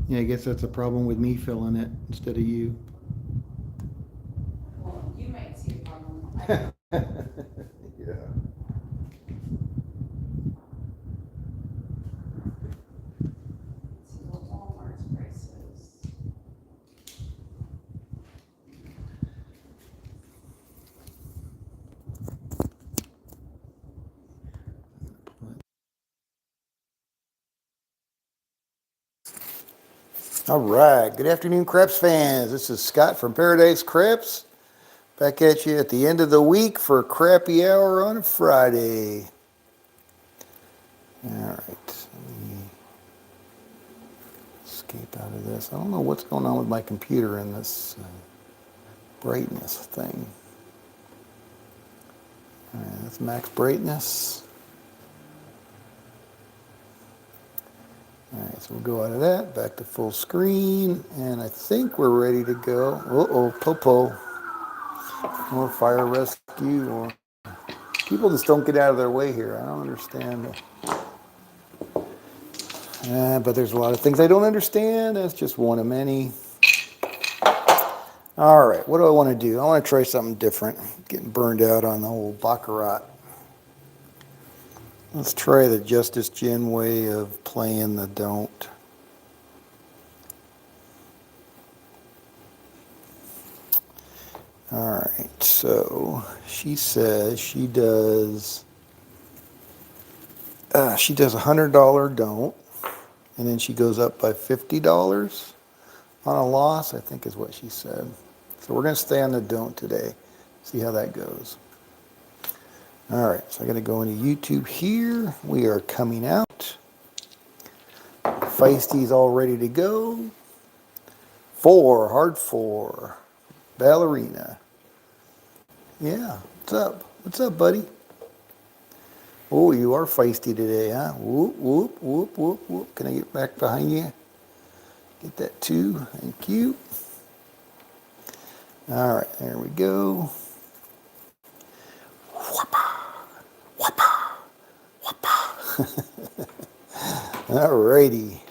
Yeah, I guess that's a problem with me filling it instead of you. Well, you might see a problem. I don't. Yeah. See what Walmart's prices. All right. Good afternoon, Creps fans. This is Scott from Paradise Creps. Back at you at the end of the week for Crappy Hour on a Friday. All right. Let me escape out of this. I don't know what's going on with my computer in this brightness thing. All right, that's max brightness. All right, so we'll go out of that, back to full screen, and I think we're ready to go. Uh-oh, Popo. More fire rescue, or people just don't get out of their way here. I don't understand. But there's a lot of things I don't understand. That's just one of many. All right, what do I want to do? I want to try something different. Getting burned out on the whole Baccarat. Let's try the Justice Gin way of playing the don't. All right, so she says she does $100 don't, and then she goes up by $50 on a loss, I think is what she said. So we're going to stay on the don't today, see how that goes. All right, so I got to go into YouTube here. We are coming out. Feisty's all ready to go. Four, hard four. Ballerina. Yeah, what's up? What's up, buddy? Oh, you are feisty today, huh? Whoop, whoop, whoop, whoop, whoop. Can I get back behind you? Get that two. Thank you. All right, there we go. All righty.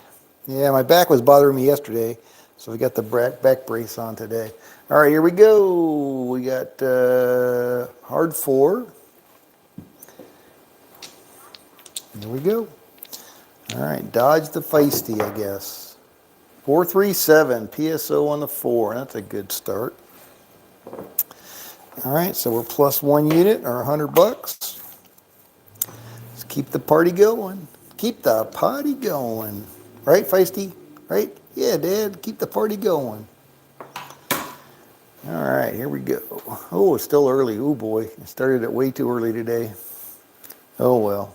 Yeah, my back was bothering me yesterday, so we got the back brace on today. All right, here we go. We got hard four. Here we go. All right, dodge the feisty, I guess. 437 PSO on the four. That's a good start. All right, so we're plus 1 unit or $100. Let's keep the party going. Keep the party going. Right, feisty? Right? Yeah, Dad. Keep the party going. All right, here we go. Oh, it's still early. Oh boy, it started it way too early today. Oh well.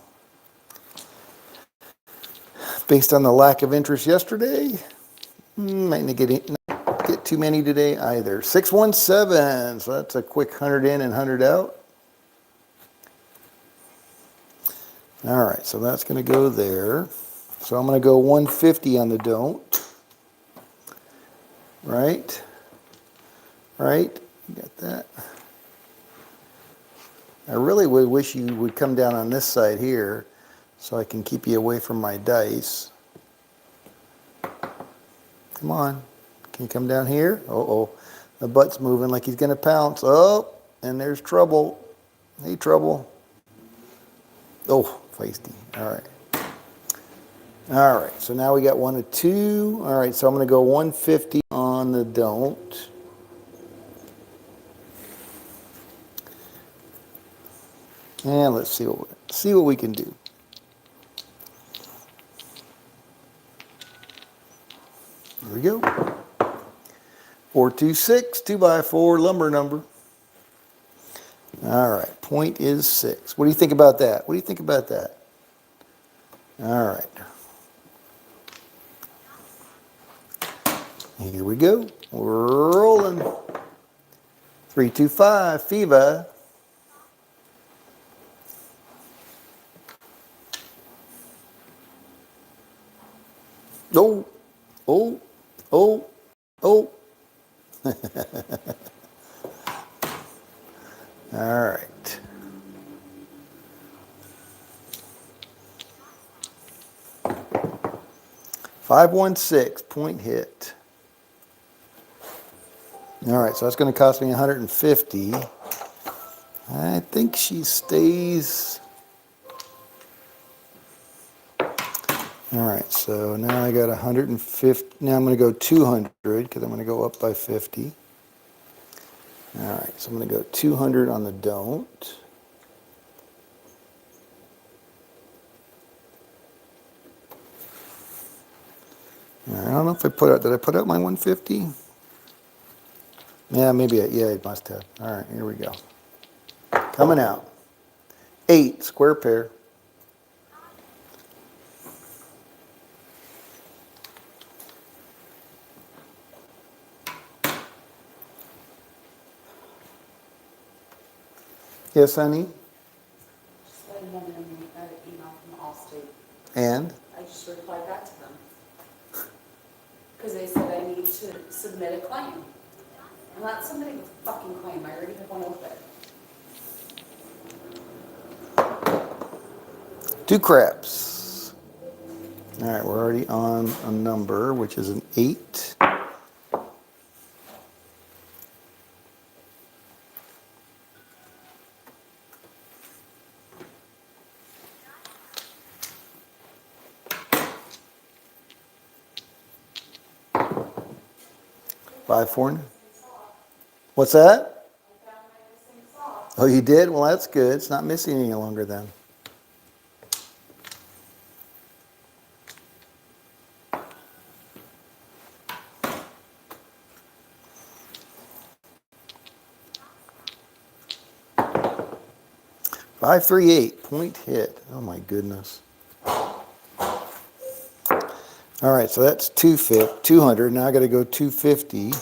Based on the lack of interest yesterday, might not get too many today either. 617, so that's a quick 100 in and 100 out. All right, so that's going to go there. So I'm going to go 150 on the don't. Right? Right? You got that? I really would wish you would come down on this side here so I can keep you away from my dice. Come on. Can you come down here? Uh-oh. The butt's moving like he's going to pounce. Oh, and there's trouble. Hey, trouble. Oh, feisty. All right. All right, so now we got one of two. All right, so I'm going to go 150 on the don't. And let's see what we can do. Here we go. 426, 2x4 lumber number. All right, point is 6. What do you think about that? What do you think about that? All right. Here we go. We're rolling. 325, FIVA. Oh, oh, oh, oh. All right. 516, point hit. All right, so that's going to cost me 150. I think she stays. All right, so now I got 150. Now I'm going to go 200 because I'm going to go up by 50. All right, so I'm going to go 200 on the don't. All right, I don't know if I put out, did I put out my 150? Yeah, maybe, yeah, I must have. All right, here we go. Coming out. 8, square pair. Yes, honey? Just letting them know we got an email from Allstate. And? I just replied back to them. Because they said I need to submit a claim. I'm not submitting a fucking claim, I already have one open. 2 craps. All right, we're already on a number, which is an 8. Five, 4. What's that? I found my missing sock. Oh, you did? Well, that's good. It's not missing any longer then. Five, 3, 8, point hit. Oh my goodness. All right, so that's 200. Now I got to go 250.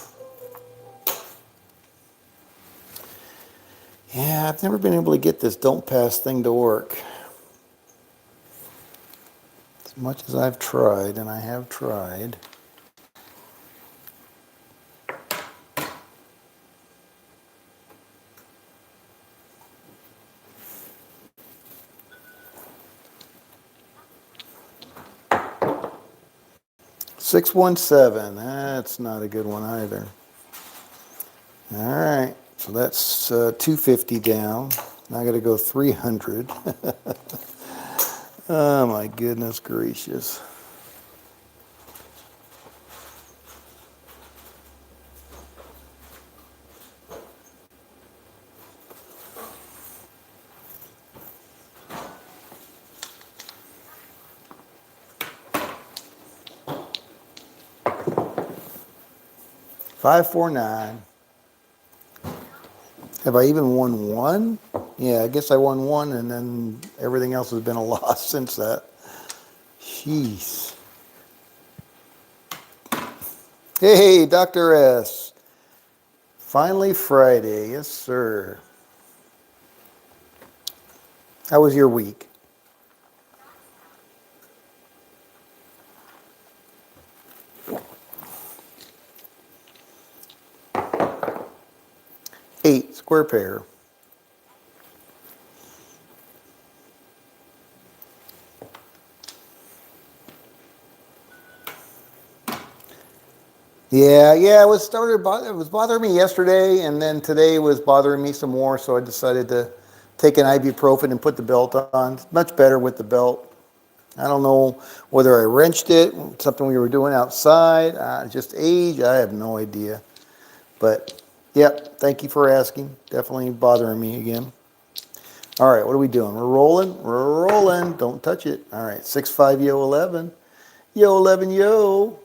Yeah, I've never been able to get this don't pass thing to work. As much as I've tried, and I have tried. $617. That's not a good one either. All right, so that's 250 down. Now I got to go 300. Oh my goodness gracious. $549. Have I even won one? Yeah, I guess I won one, and then everything else has been a loss since that. Jeez. Hey, Dr. S. Finally Friday. Yes, sir. How was your week? Eight, square pair. Yeah, it was bothering me yesterday, and then today was bothering me some more, so I decided to take an ibuprofen and put the belt on. It's much better with the belt. I don't know whether I wrenched it, something we were doing outside, just age, I have no idea. But, yep, thank you for asking. Definitely bothering me again. All right, what are we doing? We're rolling? We're rolling. Don't touch it. All right, 6-5, yo, 11. Yo, 11, yo.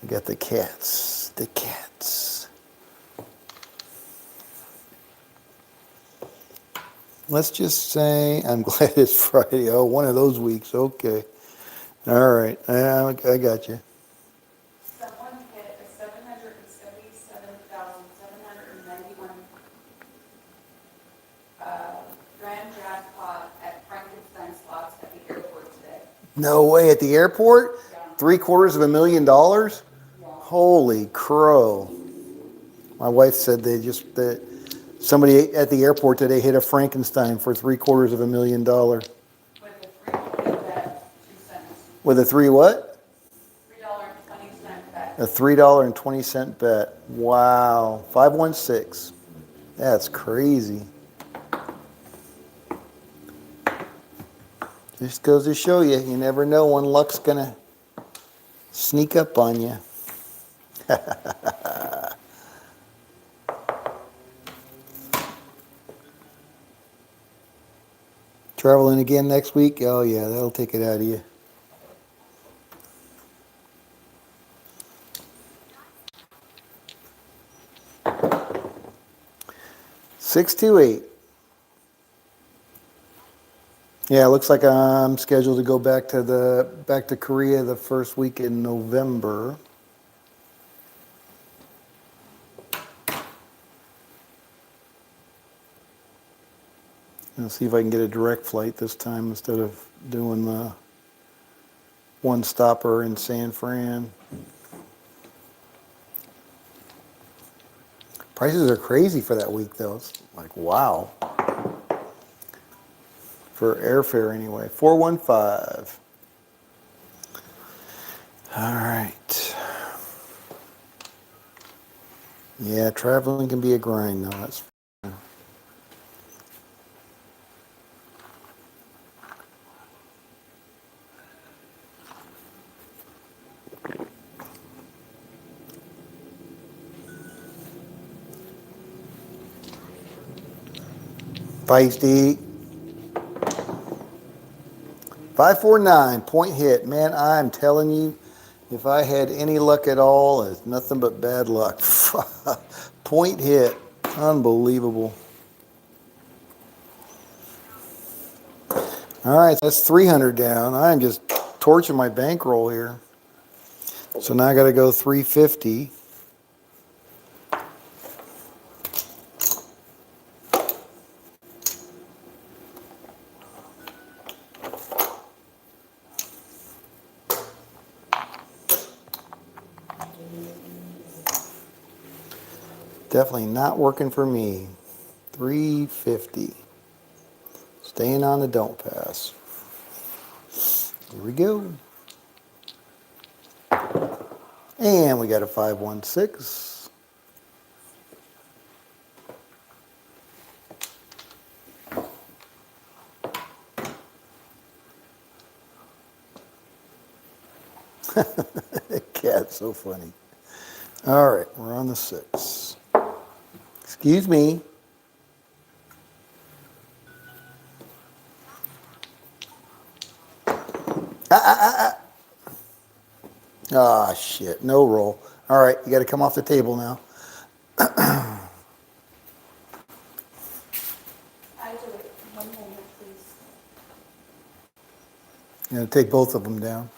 We got the cats. The cats. Let's just say I'm glad it's Friday. Oh, one of those weeks. Okay. All right. I got you. Someone hit a 777,791 grand jackpot at Frankenstein slots at the airport today. No way. At the airport? Yeah. $750,000? Yeah. Holy crow. My wife said that somebody at the airport today hit a Frankenstein for $750,000. With a 3 bet, 2 cents. With a three what? $3.20 bet. A $3.20 bet. Wow. 516. That's crazy. Just goes to show you, you never know when luck's gonna sneak up on you. Traveling again next week? Oh yeah, that'll take it out of you. 628. Yeah, it looks like I'm scheduled to go back to Korea the first week in November. I'll see if I can get a direct flight this time instead of doing the one stopper in San Fran. Prices are crazy for that week though. It's like wow. For airfare anyway. 415. All right. Yeah, traveling can be a grind though. That's 549 point hit. Man, I'm telling you, if I had any luck at all, it's nothing but bad luck. Point hit. Unbelievable. All right, that's 300 down. I'm just torching my bankroll here. So now I got to go 350. Definitely not working for me. 350. Staying on the don't pass. Here we go. And we got a 516. Cat's so funny. All right, we're on the 6. Excuse me. Ah, shit. No roll. All right, you got to come off the table now. I do it. 1 moment, please. You got to take both of them down.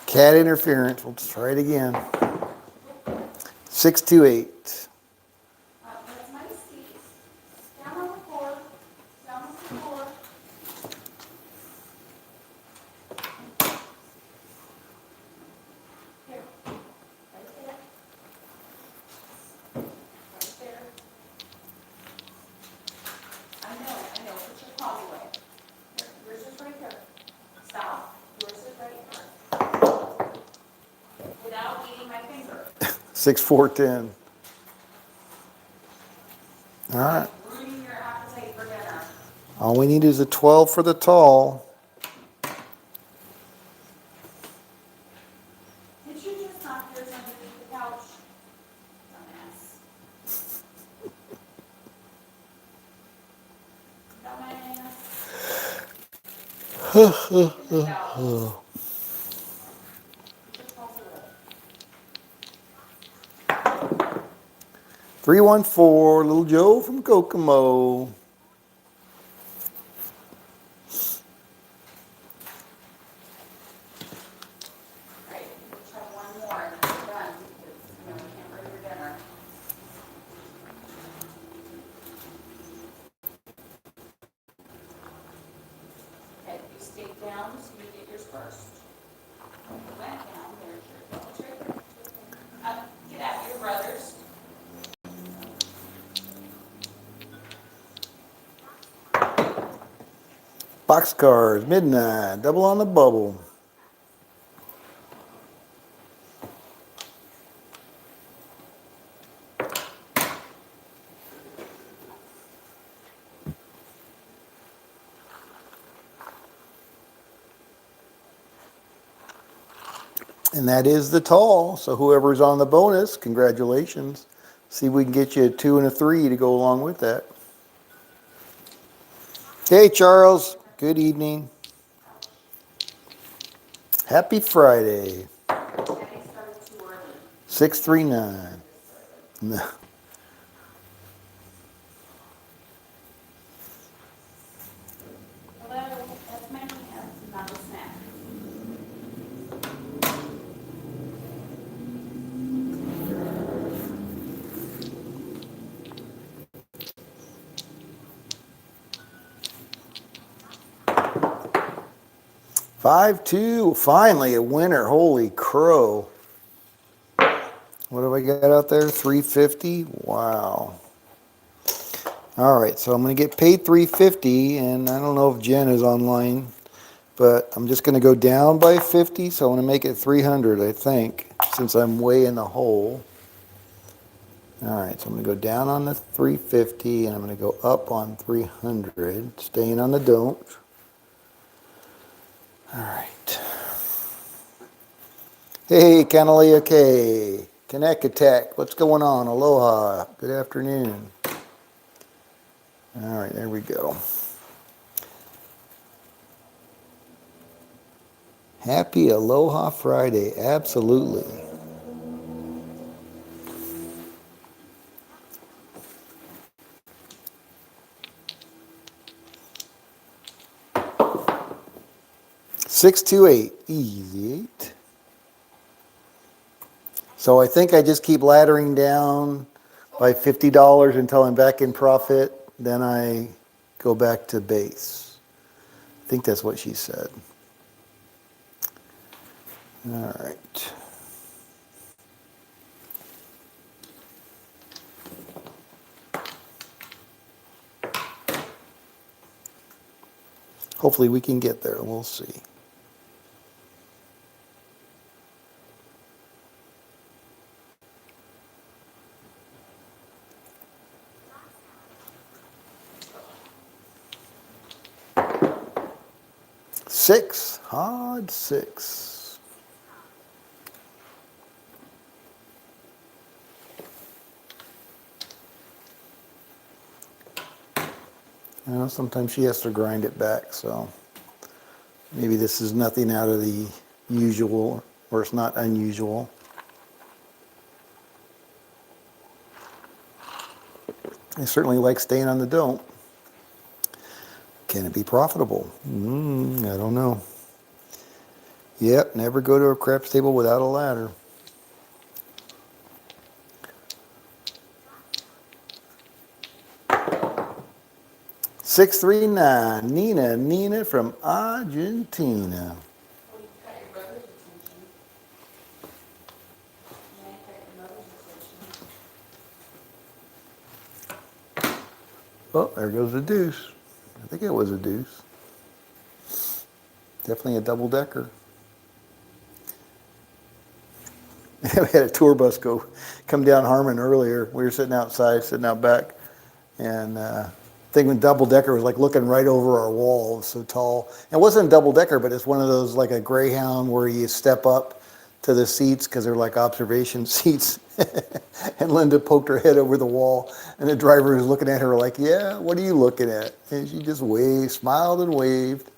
Cat interference. Let's try it again. 628. That's my seat. Down on the floor. Down on the floor. Here. Right there. Right there. I know. Put your paws away. Here. Yours is right here. Stop. Yours is right here. Without eating my finger. 6410. All right. Ruining your appetite for dinner. All we need is a 12 for the tall. Did you just knock yours underneath the couch? Dumbass. Dumbass. 314, Little Joe from Kokomo. Right, try one more and then we're done, because, we can't bring your dinner. Okay, you stay down, so you get yours first. When you went down, there's your voucher. Boxcars, midnight, double on the bubble. And that is the tall. So whoever's on the bonus, congratulations. See if we can get you a 2 and a 3 to go along with that. Hey, Charles. Good evening. Happy Friday. I started too early. 639. No. Hello, that's many, that's not a snack. 5-2. Finally a winner. Holy crow. What do I got out there? 350. Wow. All right, so I'm going to get paid 350, and I don't know if Jen is online, but I'm just going to go down by 50, so I'm going to make it 300, I think, since I'm way in the hole. All right, so I'm going to go down on the 350, and I'm going to go up on 300, staying on the don't. All right. Hey, Canalia K. Connect Attack. What's going on? Aloha. Good afternoon. All right, there we go. Happy Aloha Friday. Absolutely. Six, 2, 8. Easy 8. So I think I just keep laddering down by $50 until I'm back in profit. Then I go back to base. I think that's what she said. All right. Hopefully we can get there. We'll see. Six, odd 6. You know, sometimes she has to grind it back, so maybe this is nothing out of the usual, or it's not unusual. I certainly like staying on the don't. Can it be profitable? I don't know. Yep, never go to a craps table without a ladder. Six, 3, 9. Nina from Argentina. Well, you got your brother's attention. Yeah, you got your mother's attention. Oh, there goes a deuce. I think it was a deuce. Definitely a double decker. We had a tour bus come down Harmon earlier. We were sitting outside, sitting out back, and thinking double decker was like looking right over our wall. It was so tall. It wasn't a double decker, but it's one of those like a Greyhound where you step up to the seats because they're like observation seats. And Linda poked her head over the wall, and the driver was looking at her like, "Yeah, what are you looking at?" And she just waved, smiled and waved.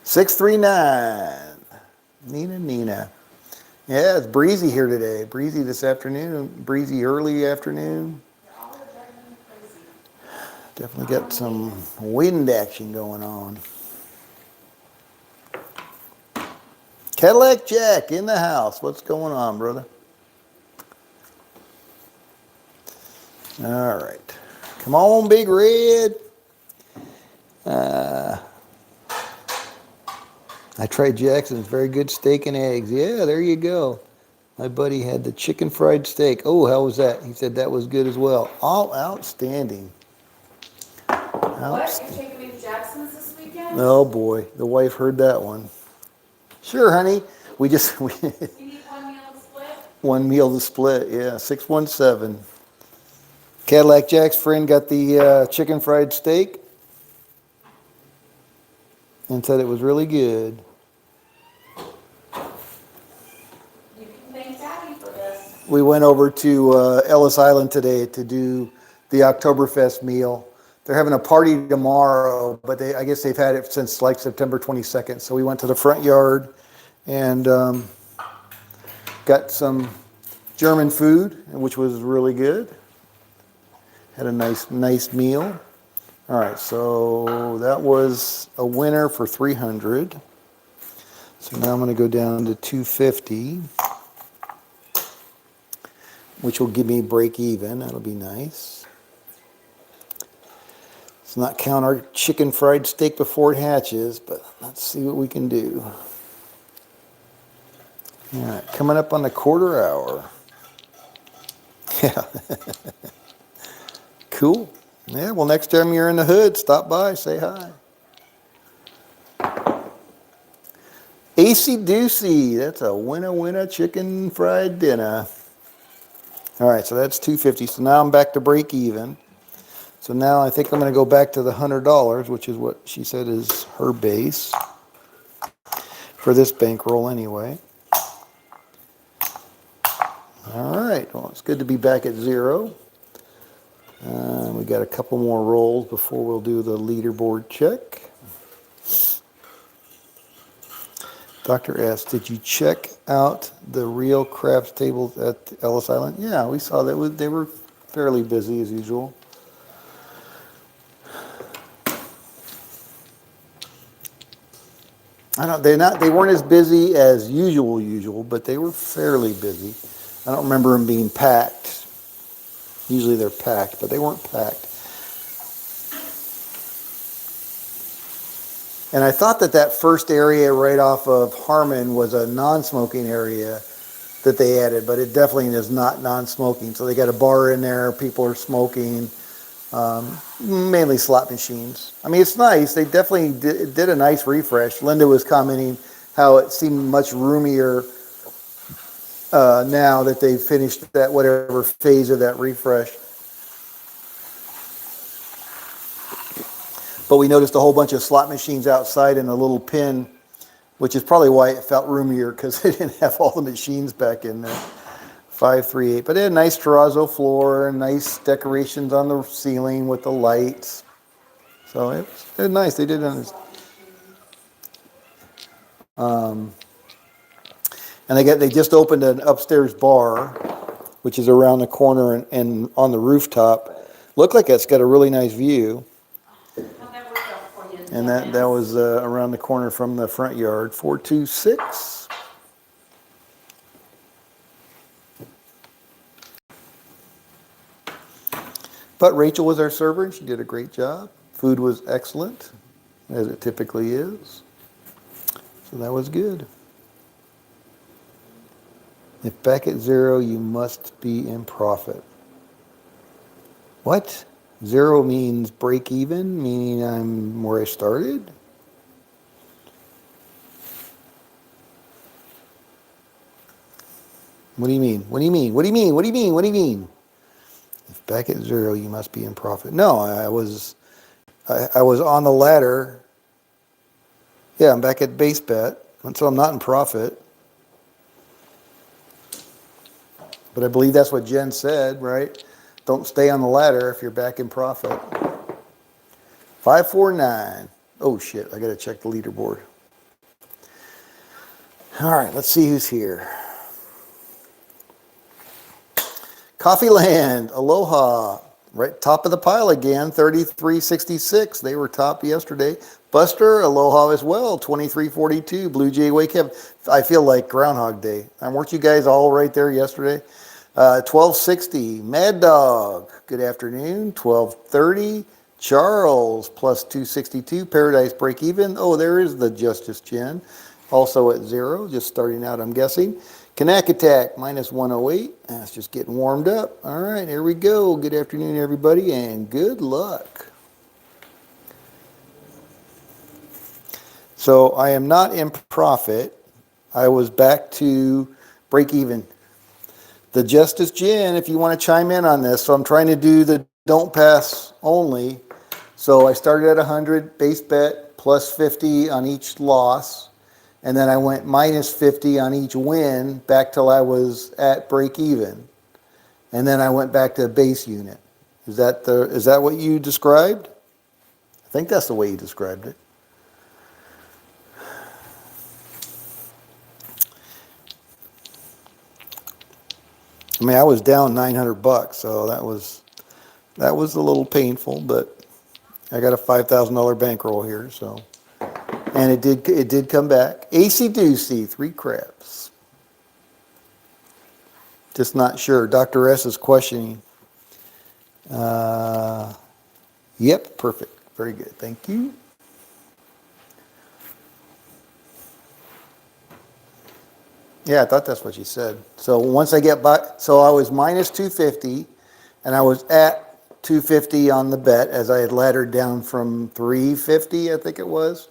639. Nina. Yeah, it's breezy here today. Breezy this afternoon. Breezy early afternoon. All are driving me crazy. Definitely got some wind action going on. Cadillac Jack in the house. What's going on, brother? All right. Come on, Big Red. I tried Jackson's very good steak and eggs. Yeah, there you go. My buddy had the chicken fried steak. Oh, how was that? He said that was good as well. All outstanding. What? You're taking me to Jackson's this weekend? Oh boy, the wife heard that one. Sure, honey. We just You need one meal to split? one meal to split. Yeah, 617. Cadillac Jack's friend got the chicken fried steak and said it was really good. You can thank Daddy for this. We went over to Ellis Island today to do the Oktoberfest meal. They're having a party tomorrow, but I guess they've had it since like September 22nd. So we went to the front yard and got some German food, which was really good. Had a nice meal. All right, so that was a winner for 300. So now I'm going to go down to 250, which will give me break even. That'll be nice. Let's not count our chicken fried steak before it hatches, but let's see what we can do. All right, coming up on the quarter hour. Yeah. Cool. Yeah, well, next time you're in the hood, stop by, say hi. AC Doocy, that's a winner chicken fried dinner. All right, so that's 250. So now I'm back to break even. So now I think I'm going to go back to the $100, which is what she said is her base for this bankroll anyway. All right, well, it's good to be back at zero. We got a couple more rolls before we'll do the leaderboard check. Dr. S, did you check out the real craps tables at Ellis Island? Yeah, we saw that they were fairly busy as usual. They weren't as busy as usual, but they were fairly busy. I don't remember them being packed. Usually they're packed, but they weren't packed. And I thought that first area right off of Harmon was a non-smoking area that they added, but it definitely is not non-smoking. So they got a bar in there, people are smoking, mainly slot machines. I mean, it's nice. They definitely did a nice refresh. Linda was commenting how it seemed much roomier now that they've finished that whatever phase of that refresh. But we noticed a whole bunch of slot machines outside in a little pin, which is probably why it felt roomier, because they didn't have all the machines back in there. 538. But they had a nice terrazzo floor and nice decorations on the ceiling with the lights. So it was nice. They did it. And they just opened an upstairs bar, which is around the corner and on the rooftop. Looked like it's got a really nice view. How'd that work out for you? And that was around the corner from the front yard. 426. But Rachel was our server, and she did a great job. Food was excellent, as it typically is. So that was good. If back at zero, you must be in profit. What? Zero means break even, meaning I'm where I started? What do you mean? What do you mean? What do you mean? What do you mean? What do you mean? If back at zero, you must be in profit. No, I was on the ladder. Yeah, I'm back at base bet, and so I'm not in profit. But I believe that's what Jen said, right? Don't stay on the ladder if you're back in profit. 549. Oh shit, I gotta check the leaderboard. All right, let's see who's here. Coffee Land, Aloha, right top of the pile again, 33.66. They were top yesterday. Buster, Aloha as well, 23.42. Blue Jay Wake Up. I feel like Groundhog Day. Weren't you guys all right there yesterday? 12.60. Mad Dog, good afternoon. 12.30. Charles, plus 262. Paradise Break Even. Oh, there is the Justice Jen. Also at zero, just starting out, I'm guessing. Kanak Attack, minus 108. That's just getting warmed up. All right, here we go. Good afternoon, everybody, and good luck. So I am not in profit. I was back to break even. The Justice Gin, if you want to chime in on this. So I'm trying to do the don't pass only. So I started at 100 base bet plus 50 on each loss. And then I went minus 50 on each win back till I was at break even. And then I went back to base unit. Is that what you described? I think that's the way you described it. I mean, I was down $900, so that was a little painful, but I got a $5,000 bankroll here, so and it did come back. AC Doocy, 3 craps. Just not sure. Dr. S is questioning. Yep, perfect. Very good. Thank you. Yeah, I thought that's what you said. So once I get back, so I was minus 250, and I was at 250 on the bet as I had laddered down from 350, I think it was.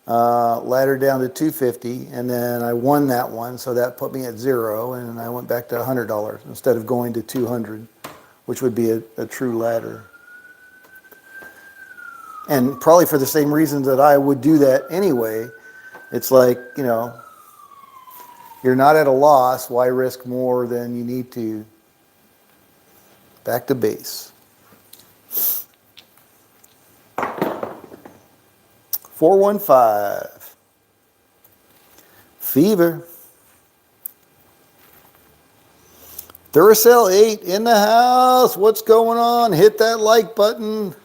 Laddered down to 250, and then I won that one, so that put me at 0, and I went back to $100 instead of going to 200, which would be a true ladder. And probably for the same reasons that I would do that anyway. It's like, you're not at a loss. Why risk more than you need to? Back to base. 415. Fever. Duracell 8 in the house. What's going on? Hit that like button.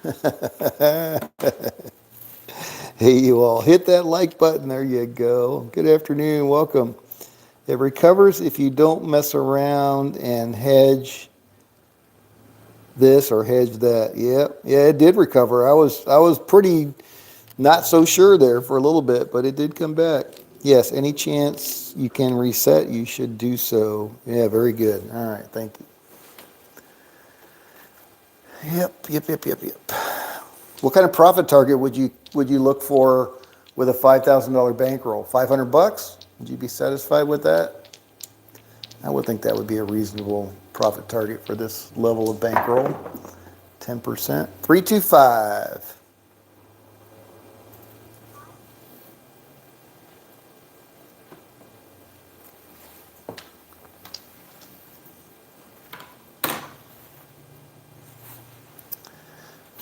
Hey, you all. Hit that like button. There you go. Good afternoon. Welcome. It recovers if you don't mess around and hedge this or hedge that. Yeah, it did recover. I was pretty not so sure there for a little bit, but it did come back. Yes, any chance you can reset, you should do so. Yeah, very good. All right, thank you. Yep. What kind of profit target would you look for with a $5,000 bankroll? $500? Would you be satisfied with that? I would think that would be a reasonable profit target for this level of bankroll. 10%. 325.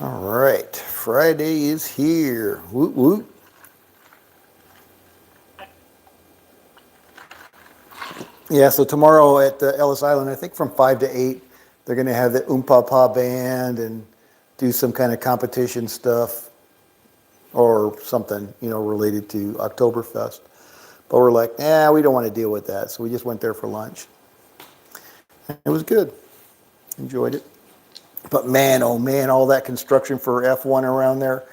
All right, Friday is here. Woot woot. Yeah, so tomorrow at Ellis Island, I think from 5 to 8, they're going to have the Pa band and do some kind of competition stuff or something, related to Oktoberfest. But we're like, we don't want to deal with that. So we just went there for lunch. It was good. Enjoyed it. But man, oh man, all that construction for F1 around there.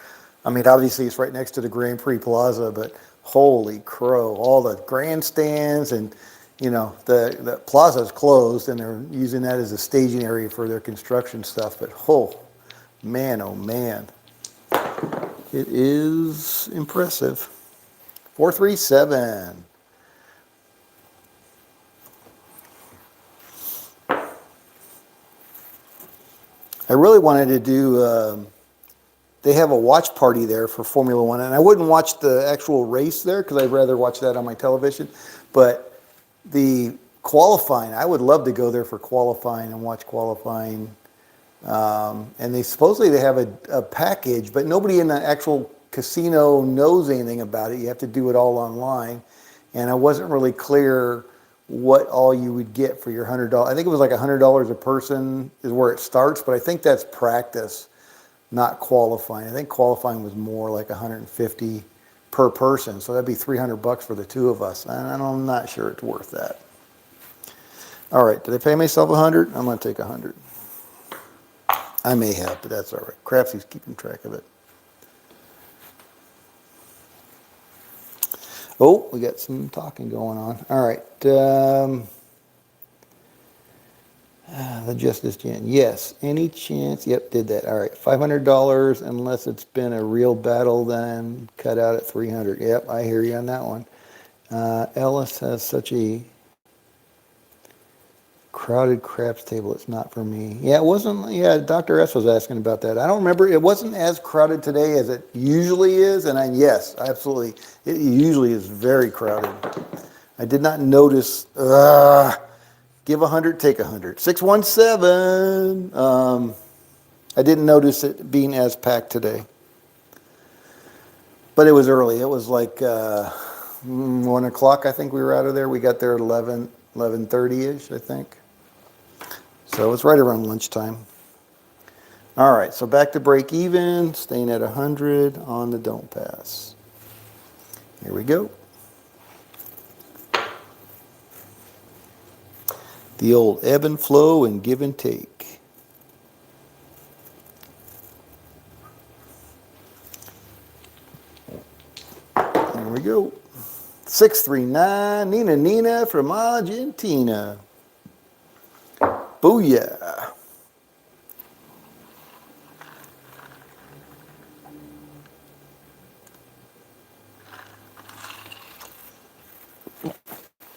I mean, obviously it's right next to the Grand Prix Plaza, but holy crow, all the grandstands and, the plaza is closed and they're using that as a staging area for their construction stuff. But oh man, it is impressive. 437. I really wanted to do, they have a watch party there for Formula One, and I wouldn't watch the actual race there because I'd rather watch that on my television. But the qualifying, I would love to go there for qualifying and watch qualifying. And they have a package, but nobody in the actual casino knows anything about it. You have to do it all online. And I wasn't really clear what all you would get for your $100. I think it was like $100 a person is where it starts, but I think that's practice, not qualifying. I think qualifying was more like 150 per person, so that'd be $300 for the two of us. And I'm not sure it's worth that. All right, did I pay myself 100? I'm going to take 100. I may have, but that's all right. Crapsee's keeping track of it. Oh, we got some talking going on. All right. The Justice Gen. Yes. Any chance? Yep, did that. All right. $500 unless it's been a real battle, then cut out at 300. Yep, I hear you on that one. Ellis has such a crowded craps table. It's not for me. Yeah, it wasn't. Yeah, Dr. S was asking about that. I don't remember. It wasn't as crowded today as it usually is. And yes, absolutely. It usually is very crowded. I did not notice. Give 100, take 100. 617. I didn't notice it being as packed today. But it was early. It was like 1 o'clock, I think we were out of there. We got there at 11:30-ish, I think. So it's right around lunchtime. All right, so back to break even, staying at 100 on the don't pass. Here we go. The old ebb and flow and give and take. Here we go. 639, Nina from Argentina. Booyah.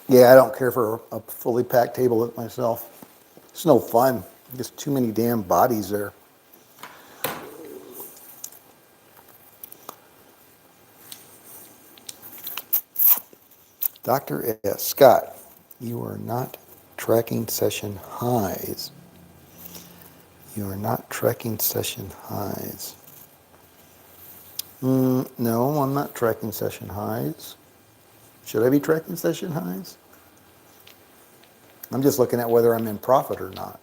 Yeah, I don't care for a fully packed table myself. It's no fun. Just too many damn bodies there. Dr. S. Scott, you are not tracking session highs. You are not tracking session highs. No, I'm not tracking session highs. Should I be tracking session highs? I'm just looking at whether I'm in profit or not.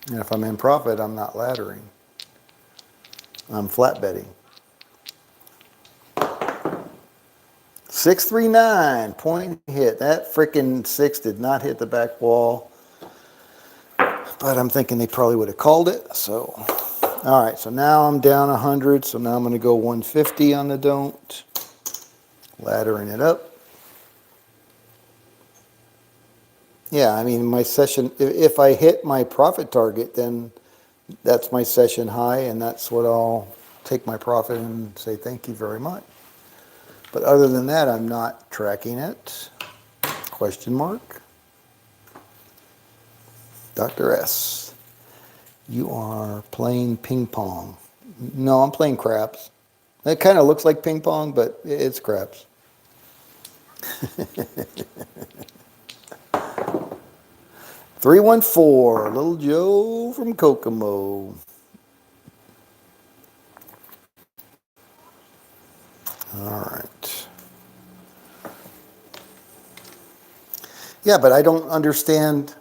And if I'm in profit, I'm not laddering. I'm flat betting. 639, point hit. That freaking 6 did not hit the back wall. But I'm thinking they probably would have called it. So, all right, so now I'm down 100. So now I'm going to go 150 on the don't. Laddering it up. Yeah, I mean, my session, if I hit my profit target, then that's my session high, and that's what I'll take my profit and say thank you very much. But other than that, I'm not tracking it. Question mark. Dr. S, you are playing ping pong. No, I'm playing craps. It kind of looks like ping pong, but it's craps. 314, Little Joe from Kokomo. All right. Yeah, but I don't understand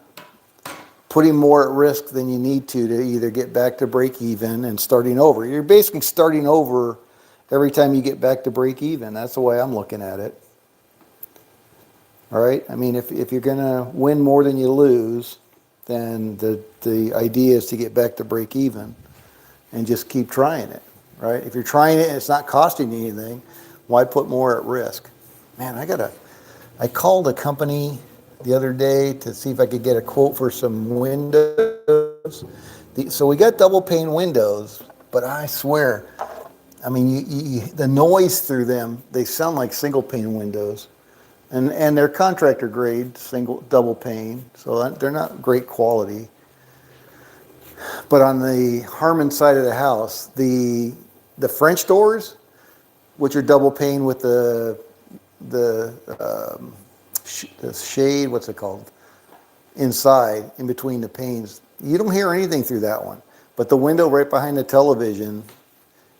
putting more at risk than you need to either get back to break even and starting over. You're basically starting over every time you get back to break even. That's the way I'm looking at it. All right? I mean, if you're going to win more than you lose, then the idea is to get back to break even and just keep trying it, right? If you're trying it and it's not costing you anything, why put more at risk? Man, I called a company the other day to see if I could get a quote for some windows. So we got double pane windows, but I swear, I mean, the noise through them, they sound like single pane windows. And they're contractor grade, double pane, so they're not great quality. But on the Harmon side of the house, the French doors, which are double pane with the shade, what's it called, inside, in between the panes, you don't hear anything through that one. But the window right behind the television,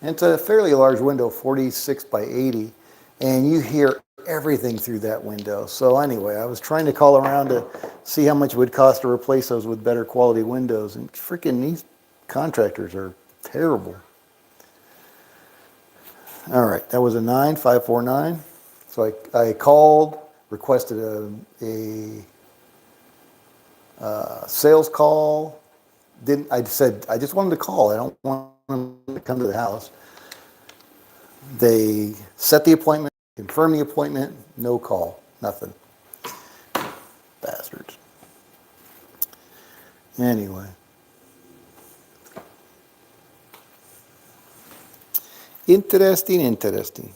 and it's a fairly large window, 46 by 80, and you hear everything through that window. So anyway, I was trying to call around to see how much it would cost to replace those with better quality windows, and freaking these contractors are terrible. All right, that was a 9549. So I called, requested a sales call. I said I just wanted to call. I don't want them to come to the house. They set the appointment, confirmed the appointment, no call, nothing. bastards. Anyway. Interesting.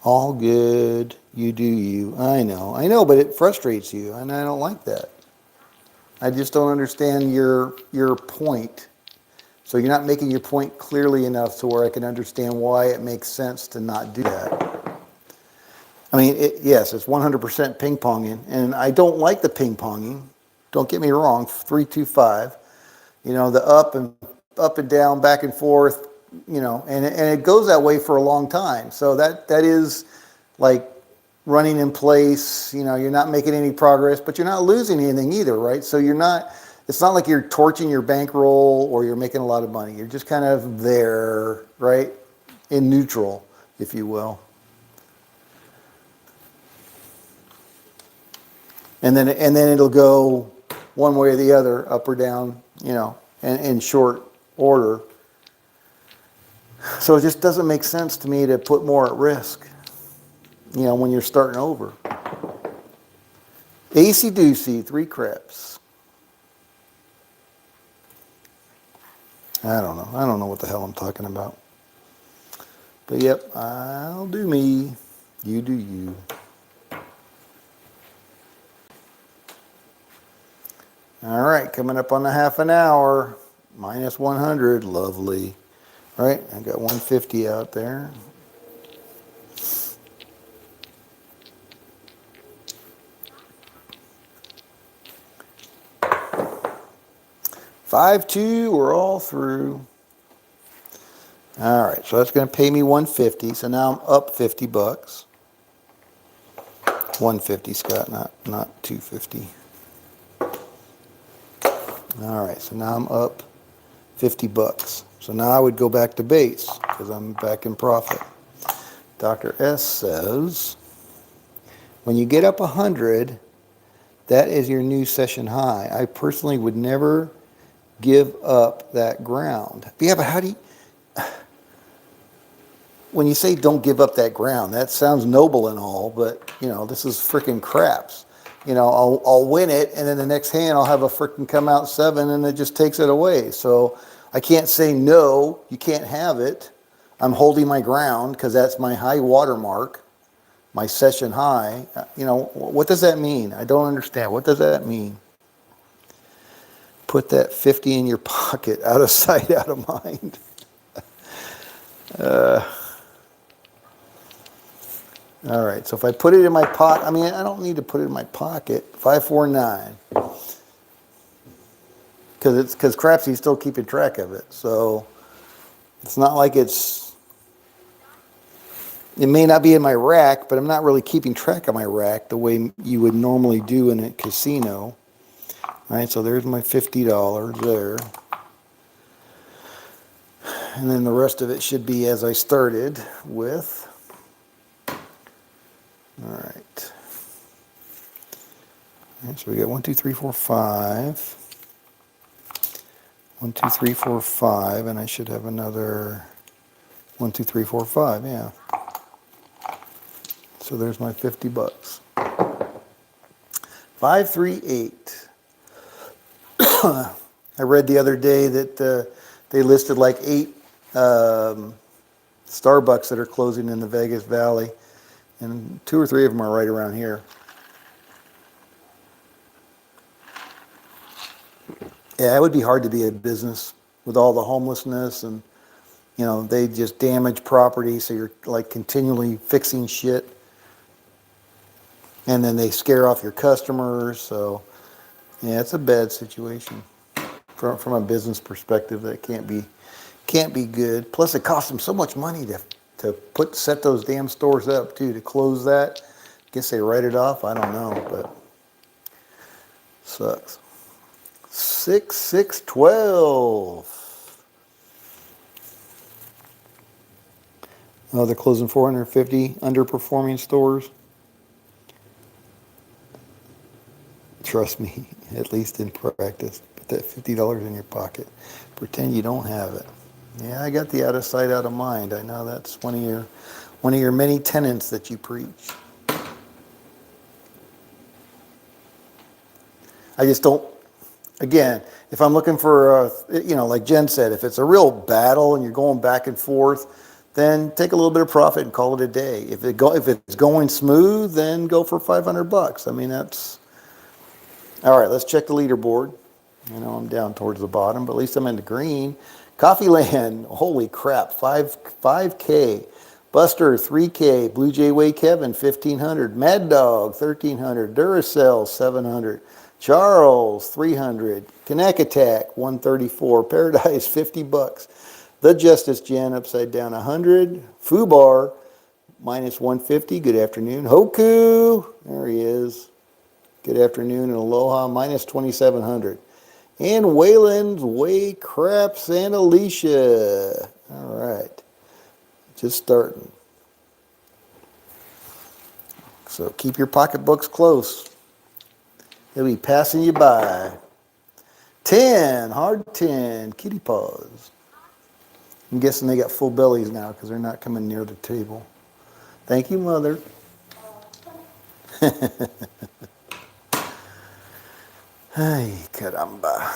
All good. You do you. I know, but it frustrates you, and I don't like that. I just don't understand your point. So you're not making your point clearly enough to where I can understand why it makes sense to not do that. I mean, yes, it's 100% ping ponging, and I don't like the ping ponging. Don't get me wrong. 3-2-5. The up and down, back and forth. And it goes that way for a long time. So that is like running in place. You're not making any progress, but you're not losing anything either, right? So you're not. It's not like you're torching your bankroll or you're making a lot of money. You're just kind of there, right, in neutral, if you will. And then it'll go one way or the other, up or down, in short order. So it just doesn't make sense to me to put more at risk, when you're starting over. AC Doocy, 3 craps. I don't know. I don't know what the hell I'm talking about. But yep, I'll do me. You do you. All right, coming up on the half an hour. Minus 100. Lovely. All right, I got 150 out there. Five, 2, we're all through. All right, so that's going to pay me 150. So now I'm up 50 bucks. 150, Scott, not 250. All right, so now I'm up 50 bucks. So now I would go back to base because I'm back in profit. Dr. S says, when you get up 100, that is your new session high. I personally would never give up that ground. Yeah, but how do you... When you say don't give up that ground, that sounds noble and all, but, this is freaking craps. I'll win it, and then the next hand I'll have a freaking come out 7, and it just takes it away. So I can't say, no, you can't have it. I'm holding my ground because that's my high watermark, my session high. What does that mean? I don't understand. What does that mean? Put that 50 in your pocket, out of sight, out of mind. All right, so if I put it in my pot, I don't need to put it in my pocket. 549. Because Crapsee's still keeping track of it. So it's not like it may not be in my rack, but I'm not really keeping track of my rack the way you would normally do in a casino. All right, so there's my $50 there. And then the rest of it should be as I started with. All right. All right, so we got 1, 2, 3, 4, 5. 1, 2, 3, 4, 5, and I should have another 1, 2, 3, 4, 5, yeah. So there's my 50 bucks. 538. I read the other day that they listed like 8 Starbucks that are closing in the Vegas Valley, and 2 or 3 of them are right around here. Yeah, it would be hard to be a business with all the homelessness and, they just damage property, so you're like continually fixing shit. And then they scare off your customers, so yeah, it's a bad situation. From a business perspective, that can't be good. Plus it costs them so much money to set those damn stores up too, to close that. Guess they write it off, I don't know, but sucks. 6, 6, 12. Oh, they're closing 450 underperforming stores. Trust me, at least in practice. Put that $50 in your pocket. Pretend you don't have it. Yeah, I got the out of sight, out of mind. I know that's one of your many tenets that you preach. I just don't, again, if I'm looking for, like Jen said, if it's a real battle and you're going back and forth, then take a little bit of profit and call it a day. If it's going smooth, then go for $500. I mean, that's, all right, let's check the leaderboard. I know I'm down towards the bottom, but at least I'm in the green. Coffee Land, holy crap, 5K. Buster, 3K. Blue Jay Way Kevin, 1,500. Mad Dog, 1,300. Duracell, 700. Charles, 300. Knack Attack, 134. Paradise, $50. The Justice Jen, upside down, 100. Fubar, minus 150. Good afternoon. Hoku, there he is. Good afternoon. And Aloha, minus 2,700. And Wayland's Way Craps and Alicia. All right. Just starting. So keep your pocketbooks close. They'll be passing you by. 10, hard 10, kitty paws. I'm guessing they got full bellies now because they're not coming near the table. Thank you, Mother. Ay, caramba.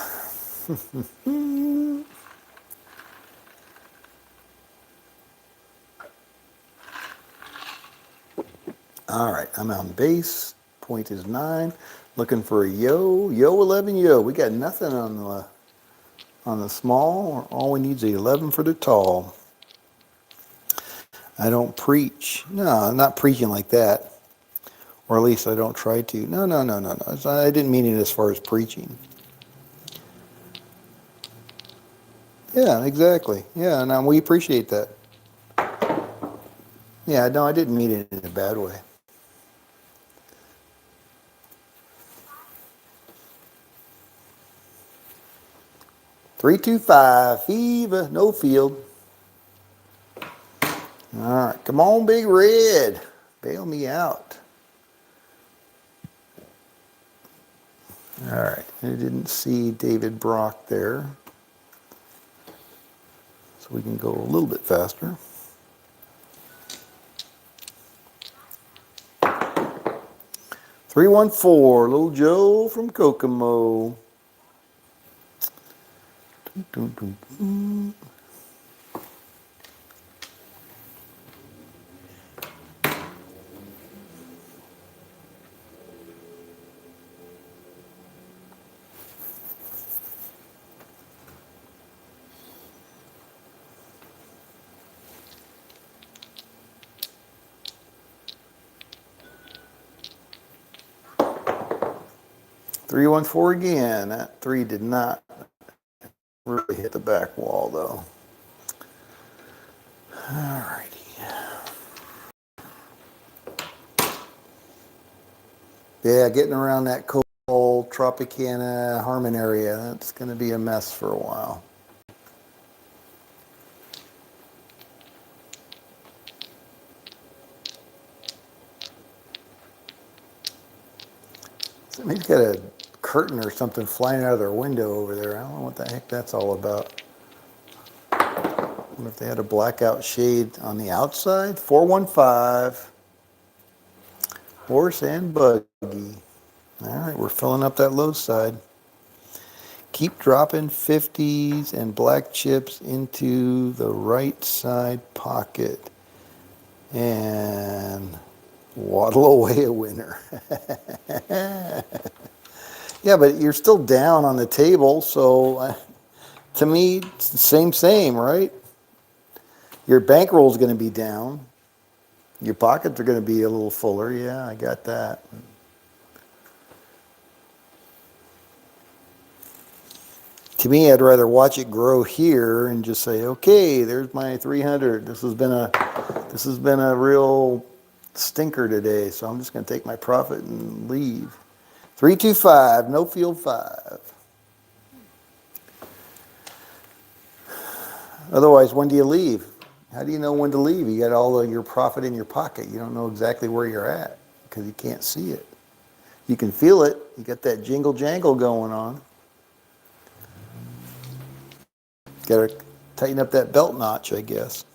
All right, I'm on base. Point is 9. Looking for a yo. Yo 11 yo. We got nothing on the small. All we need is a 11 for the tall. I don't preach. No, I'm not preaching like that. Or at least I don't try to. No. I didn't mean it as far as preaching. Yeah, exactly. Yeah, and we appreciate that. Yeah, no, I didn't mean it in a bad way. Three, 2, 5. Fever, no field. All right, come on, Big Red. Bail me out. All right, I didn't see David Brock there. So we can go a little bit faster. Three, 1, 4, Little Joe from Kokomo. 3, 1, 4 again. That 3 did not really hit the back wall though. Alrighty. Yeah, getting around that cold Tropicana Harmon area, that's going to be a mess for a while. Somebody's got a curtain or something flying out of their window over there. I don't know what the heck that's all about. I wonder if they had a blackout shade on the outside. 415. Horse and buggy. All right, we're filling up that low side. Keep dropping 50s and black chips into the right side pocket. And waddle away a winner. Yeah, but you're still down on the table, so to me, it's the same, right? Your bankroll is going to be down. Your pockets are going to be a little fuller. Yeah, I got that. To me, I'd rather watch it grow here and just say, okay, there's my 300. This has been a real stinker today, so I'm just going to take my profit and leave. 325, no field 5. Otherwise, when do you leave? How do you know when to leave? You got all of your profit in your pocket. You don't know exactly where you're at because you can't see it. You can feel it. You got that jingle jangle going on. Got to tighten up that belt notch, I guess.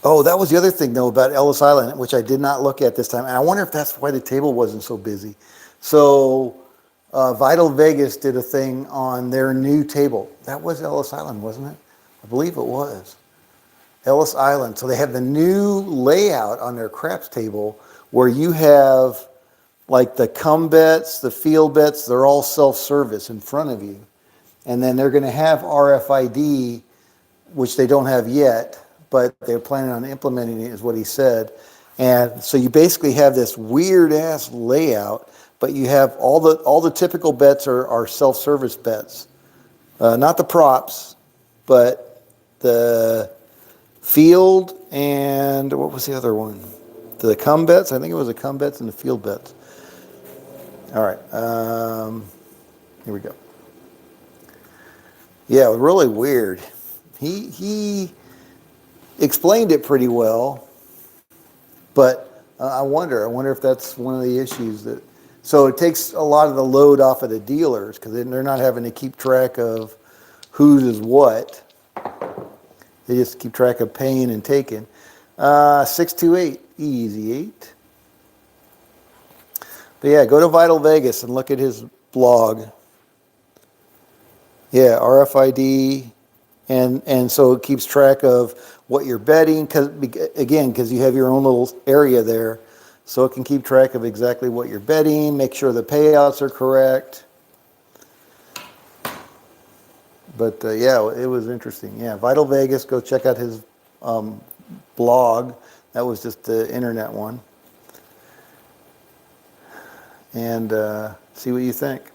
Oh, that was the other thing though about Ellis Island, which I did not look at this time. And I wonder if that's why the table wasn't so busy. So Vital Vegas did a thing on their new table. That was Ellis Island, wasn't it? I believe it was. Ellis Island. So they have the new layout on their craps table where you have like the come bets, the field bets, they're all self-service in front of you. And then they're going to have RFID, which they don't have yet, but they're planning on implementing it, is what he said. And so you basically have this weird ass layout, but you have all the typical bets are self-service bets, not the props, but the field and what was the other one? The come bets. I think it was the come bets and the field bets. All right, here we go. Yeah, really weird. He explained it pretty well, but I wonder if that's one of the issues that. So it takes a lot of the load off of the dealers because they're not having to keep track of whose is what. They just keep track of paying and taking. 628, easy 8. But yeah, go to Vital Vegas and look at his blog. Yeah, RFID, and so it keeps track of what you're betting, because you have your own little area there, so it can keep track of exactly what you're betting, make sure the payouts are correct. But yeah, it was interesting. Yeah, Vital Vegas, go check out his blog. That was just the internet one. And see what you think.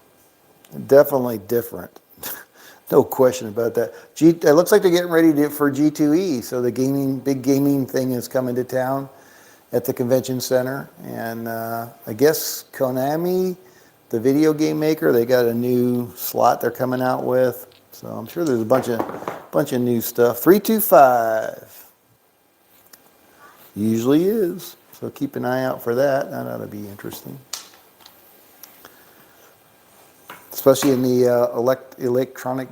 Definitely different. No question about that. It looks like they're getting ready for G2E. So the big gaming thing is coming to town at the convention center. And I guess Konami, the video game maker, they got a new slot they're coming out with. So I'm sure there's a bunch of new stuff. 325 usually is. So keep an eye out for that. That ought to be interesting. Especially in the electronic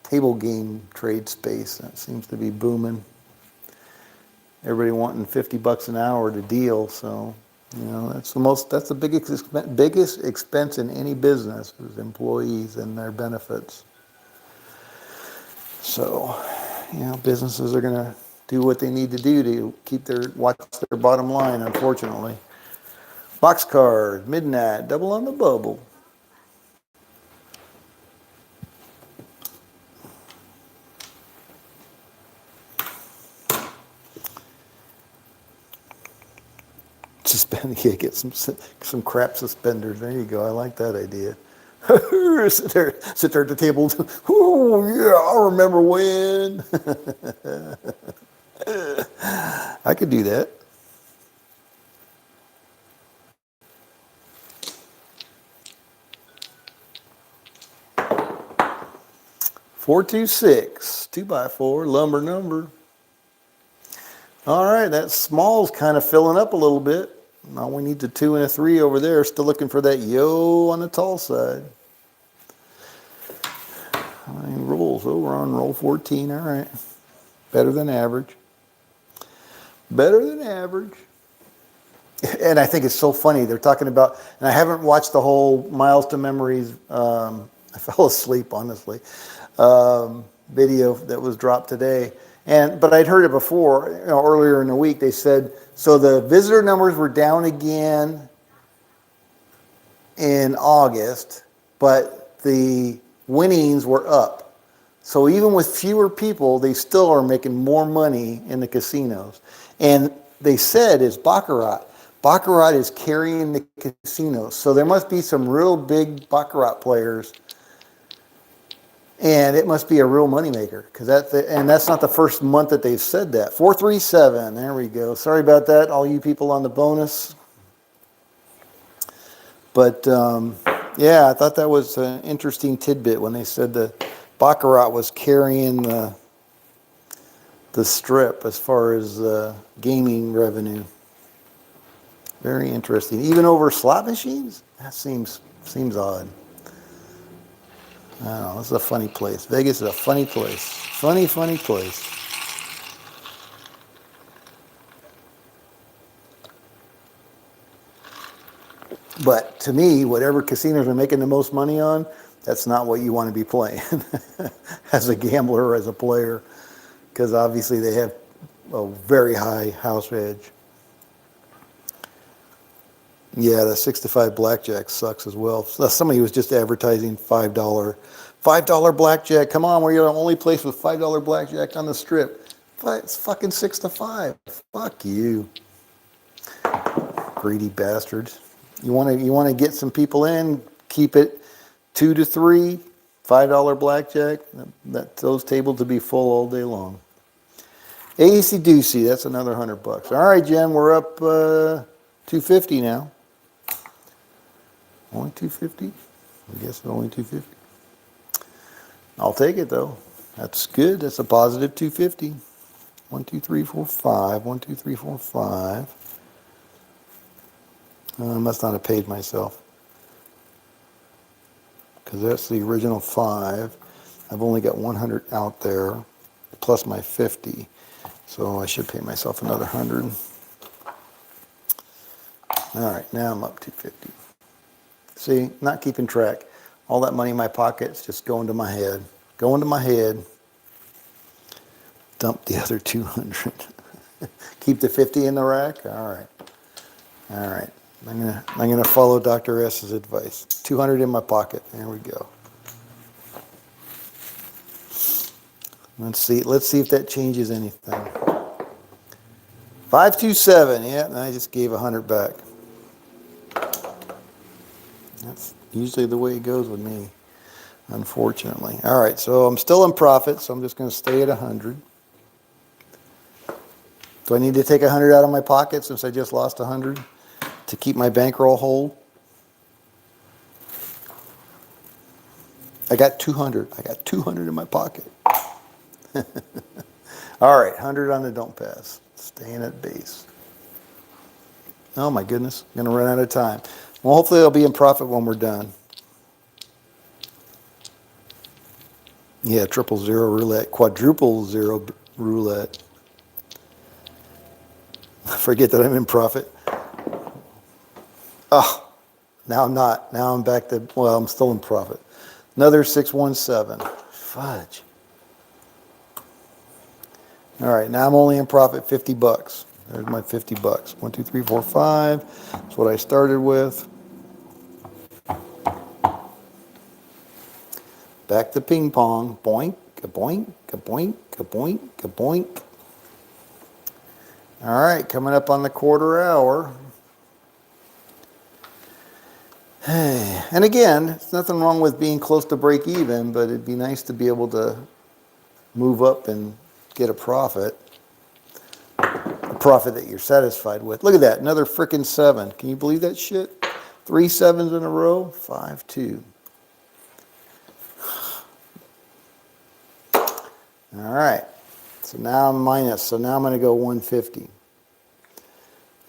table game trade space. That seems to be booming. Everybody wanting $50 an hour to deal, so that's the biggest expense in any business is employees and their benefits. So, businesses are gonna do what they need to do to watch their bottom line, unfortunately. Boxcard, midnight, double on the bubble. Get some crap suspenders. There you go. I like that idea. sit there at the table. Oh yeah, I remember when. I could do that. $426, 2x4 lumber number. All right, that small's kind of filling up a little bit. Now we need the 2 and a 3 over there. Still looking for that yo on the tall side. Rolls over on roll 14. All right. Better than average. Better than average. And I think it's so funny. They're talking about, and I haven't watched the whole Miles to Memories, I fell asleep, honestly, video that was dropped today. But I'd heard it before, earlier in the week. They said, so the visitor numbers were down again in August, but the winnings were up. So even with fewer people, they still are making more money in the casinos. And they said it's baccarat. Baccarat is carrying the casinos. So there must be some real big baccarat players. And it must be a real moneymaker, and that's not the first month that they've said that. 437, there we go. Sorry about that, all you people on the bonus. But yeah, I thought that was an interesting tidbit when they said the baccarat was carrying the strip as far as gaming revenue. Very interesting. Even over slot machines? That seems odd. I don't know, this is a funny place. Vegas is a funny place. Funny place. But to me, whatever casinos are making the most money on, that's not what you want to be playing as a gambler or as a player, because obviously they have a very high house edge. Yeah, the 6 to 5 blackjack sucks as well. So somebody was just advertising $5 blackjack. Come on, we're the only place with $5 blackjack on the strip. It's fucking 6 to 5. Fuck you, greedy bastards. You want to get some people in, keep it 2 to 3, $5 blackjack. Those tables will be full all day long. AC Doocy, that's another $100. All right, Jen, we're up 250 now. Only 250? I guess it's only 250. I'll take it though. That's good. That's a positive 250. 1, 2, 3, 4, 5. 1, 2, 3, 4, 5. I must not have paid myself, because that's the original 5. I've only got 100 out there, plus my 50. So I should pay myself another 100. All right, now I'm up 250. See, not keeping track. All that money in my pocket's just going to my head. Going to my head. Dump the other 200. Keep the 50 in the rack? All right. All right. I'm gonna follow Dr. S's advice. 200 in my pocket. There we go. Let's see if that changes anything. 527. Yeah, and I just gave 100 back. That's usually the way it goes with me, unfortunately. All right, so I'm still in profit, so I'm just going to stay at 100. Do I need to take 100 out of my pocket since I just lost 100 to keep my bankroll whole? I got 200. I got 200 in my pocket. All right, 100 on the don't pass. Staying at base. Oh my goodness, I'm going to run out of time. Well, hopefully it'll be in profit when we're done. Yeah, 000 roulette, quadruple zero roulette. Forget that I'm in profit. Oh, now I'm not. Now I'm back to, well, I'm still in profit. Another 617. Fudge. All right, now I'm only in profit $50. There's my $50. 1, 2, 3, 4, 5. That's what I started with. Back to ping pong. Boink, a boink, a boink, a boink, a boink. All right, coming up on the quarter hour. Hey, and again, there's nothing wrong with being close to break even, but it'd be nice to be able to move up and get a profit. A profit that you're satisfied with. Look at that, another frickin' 7. Can you believe that shit? 3 7s in a row, 5, 2. All right, so now I'm minus, so now I'm going to go 150.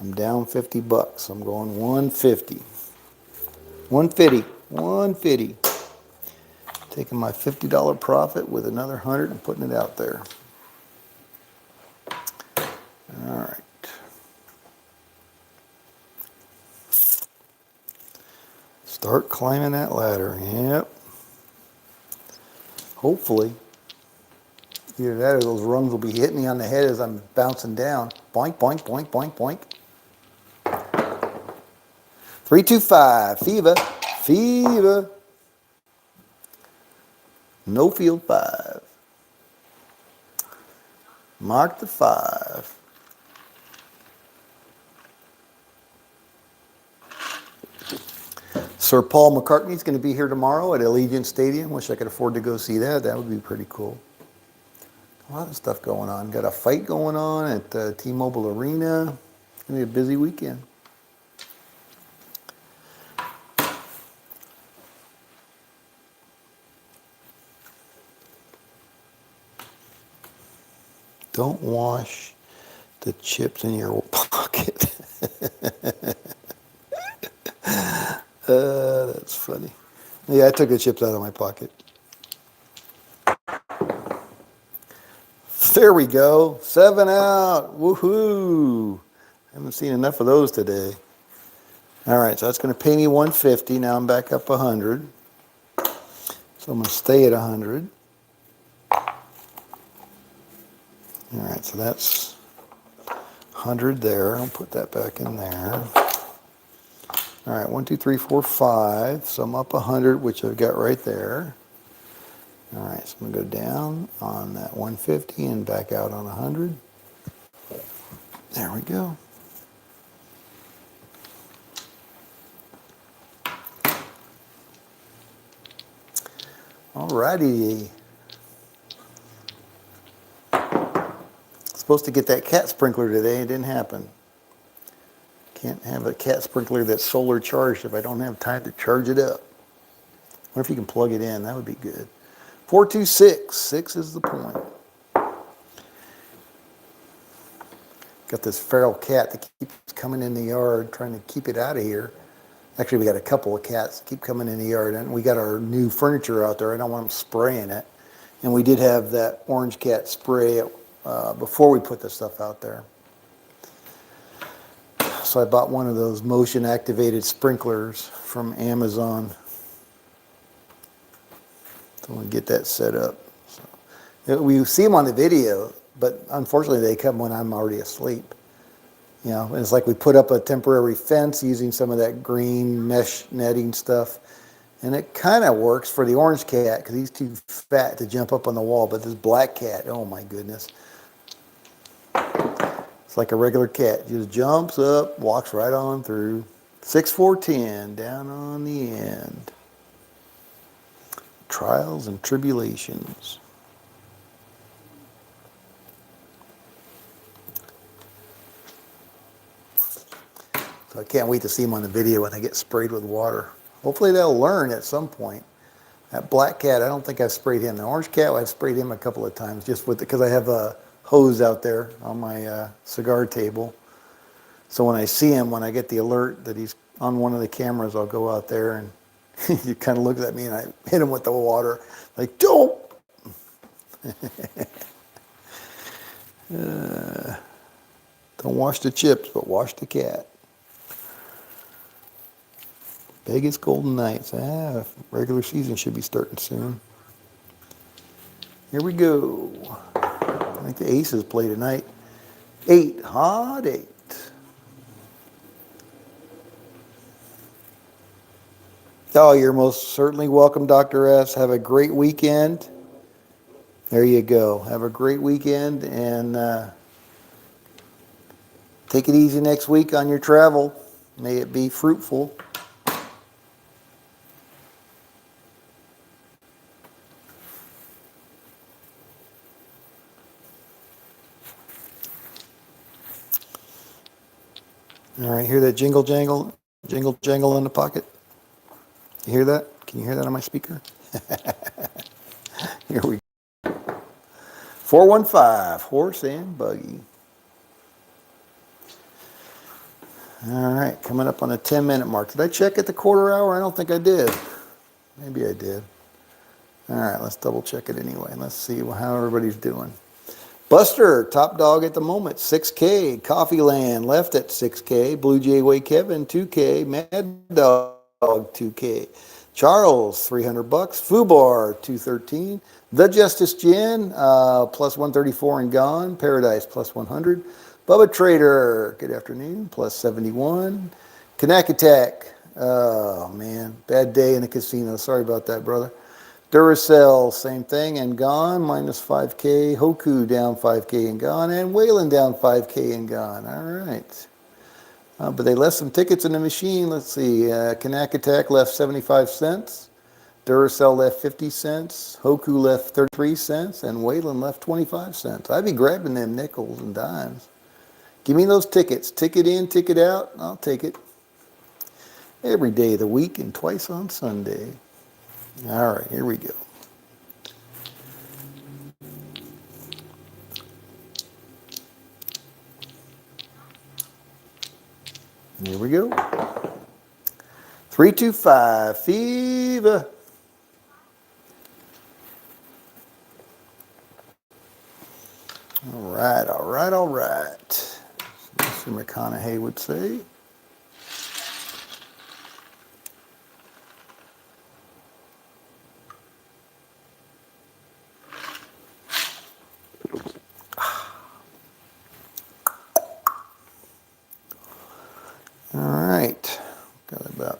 I'm down $50. I'm going 150. 150, 150. Taking my $50 profit with another 100 and putting it out there. All right. Start climbing that ladder. Yep. Hopefully. Either that or those rungs will be hitting me on the head as I'm bouncing down. Boink, boink, boink, boink, boink. 325. Fever. Fever. No field 5. Mark the 5. Sir Paul McCartney's going to be here tomorrow at Allegiant Stadium. Wish I could afford to go see that. That would be pretty cool. A lot of stuff going on. Got a fight going on at T-Mobile Arena. It's going to be a busy weekend. Don't wash the chips in your pocket. That's funny. Yeah, I took the chips out of my pocket. There we go. 7 out. Woohoo. Haven't seen enough of those today. All right, so that's going to pay me 150. Now I'm back up 100. So I'm going to stay at 100. All right, so that's 100 there. I'll put that back in there. All right, 1, 2, 3, 4, 5. So I'm up 100, which I've got right there. All right, so I'm going to go down on that 150 and back out on 100. There we go. All righty. Supposed to get that cat sprinkler today. It didn't happen. Can't have a cat sprinkler that's solar charged if I don't have time to charge it up. What if you can plug it in? That would be good. 426. 6 is the point. Got this feral cat that keeps coming in the yard, trying to keep it out of here. Actually, we got a couple of cats that keep coming in the yard, and we got our new furniture out there. I don't want them spraying it. And we did have that orange cat spray before we put the stuff out there. So I bought one of those motion activated sprinklers from Amazon. So I'm going to get that set up. So, we see them on the video, but unfortunately they come when I'm already asleep. You know, and it's like we put up a temporary fence using some of that green mesh netting stuff. And it kind of works for the orange cat because he's too fat to jump up on the wall. But this black cat, oh my goodness. It's like a regular cat. Just jumps up, walks right on through. 6, 4, 10, down on the end. Trials and tribulations. So I can't wait to see them on the video when they get sprayed with water. Hopefully they'll learn at some point. That black cat, I don't think I've sprayed him. The orange cat, I've sprayed him a couple of times just with because I have a hose out there on my cigar table. So when I see him, when I get the alert that he's on one of the cameras, I'll go out there and he kind of looks at me and I hit him with the water. Like, don't! Don't wash the chips, but wash the cat. Vegas Golden Knights. Regular season should be starting soon. Here we go. I think the Aces play tonight. 8, hot 8. Oh, you're most certainly welcome, Dr. S. Have a great weekend. There you go. Have a great weekend and take it easy next week on your travel. May it be fruitful. All right, hear that jingle jangle in the pocket? You hear that? Can you hear that on my speaker? Here we go. 415, horse and buggy. All right, coming up on the 10-minute mark. Did I check at the quarter hour? I don't think I did. Maybe I did. All right, let's double check it anyway. Let's see how everybody's doing. Buster, top dog at the moment, 6K. Coffee Land, left at 6K. Blue Jay Way Kevin, 2K. Mad Dog, 2K. Charles, $300. Fubar, 213. The Justice Gin, plus 134 and gone. Paradise, plus 100. Bubba Trader, good afternoon, plus 71. Kanak Attack, oh man, bad day in the casino. Sorry about that, brother. Duracell, same thing, and gone, minus 5K. Hoku down 5K and gone, and Whalen down 5K and gone. All right. But they left some tickets in the machine. Let's see. Kanak Attack left 75 cents. Duracell left 50 cents. Hoku left 33 cents. And Whalen left 25 cents. I'd be grabbing them nickels and dimes. Give me those tickets. Ticket in, ticket out. I'll take it. Every day of the week and twice on Sunday. All right, here we go. Here we go. 325, fever. All right, all right, all right. Mr. McConaughey would say.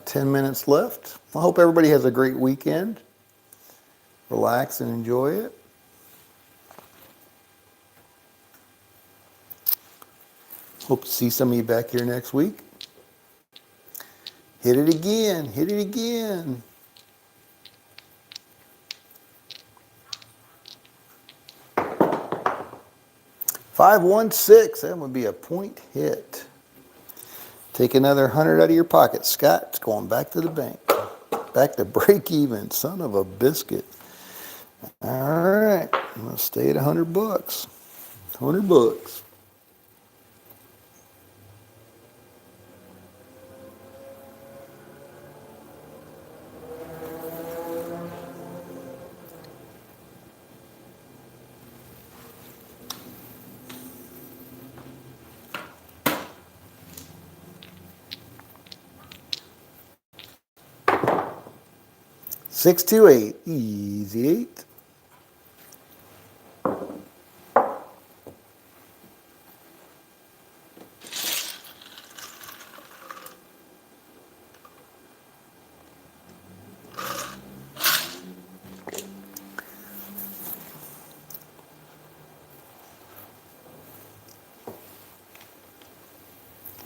10 minutes left. I hope everybody has a great weekend. Relax and enjoy it. Hope to see some of you back here next week. Hit it again. Hit it again. $516. That would be a point hit. Take another 100 out of your pocket, Scott. It's going back to the bank. Back to break even. Son of a biscuit. All right. I'm going to stay at $100. $100. Six, two, eight. Easy 8.